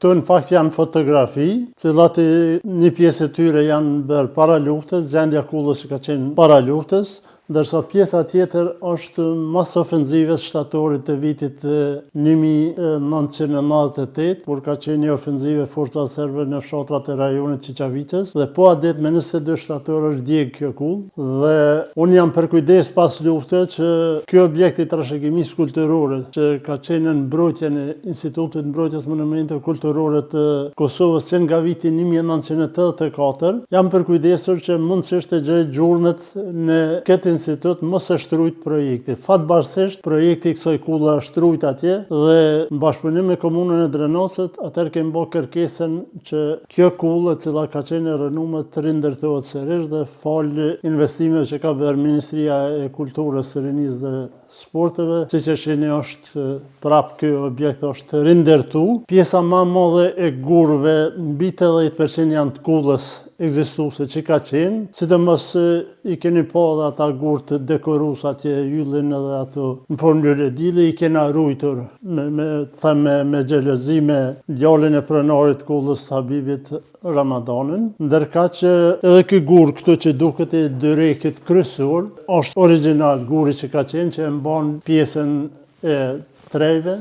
Këto në fakt janë fotografi, cilat një pjesë e tyre janë bërë para luftës, gjendja kullës që ka qenë para luftës, ndërsa pjesa tjetër është mas ofenzive shtatorit të vitit 1998, kur ka qenë një ofenzive forca serbe në fshatrat e rajonit Qiqavicës, dhe po adet me 22 shtator është djegë kjo kullë, dhe unë jam përkujdes pas lufte që kjo objekt i trashëgimisë kulturore, që ka qenë në mbrojtjen e Institutit Mbrojtjes Monumenteve Kulturore të Kosovës që nga viti 1984, jam përkujdesur që mundësisht të gjej gjurmët në këtë institut mos e shtrujt projekti. Fatbarësisht, projekti i kësaj kulla shtrujt atje dhe në bashkëpunim me komunën e Drenosët, atëherë kemi bërë kërkesën që kjo kullë, e cila ka qenë e rënuar, të rindërtohet sërish dhe falë investimeve që ka bërë Ministria e Kulturës, së Rinisë dhe Sporteve, siç e shihni është prap ky objekt është rindërtu. Pjesa më e madhe e gurëve, mbi 80% janë të kullës ekzistuese që ka qenë, sidomos i keni pa dhe ata gurë të dekorus atje, yllin edhe ato në formë lëredile, i kena rujtur me xhelozi me djalin e pronarit kullës të Habibit Ramadanin, ndërka që edhe ky gurë këtu që duket e dyrekit kryesor është origjinal guri që ka qenë, që e mban pjesën e trejve.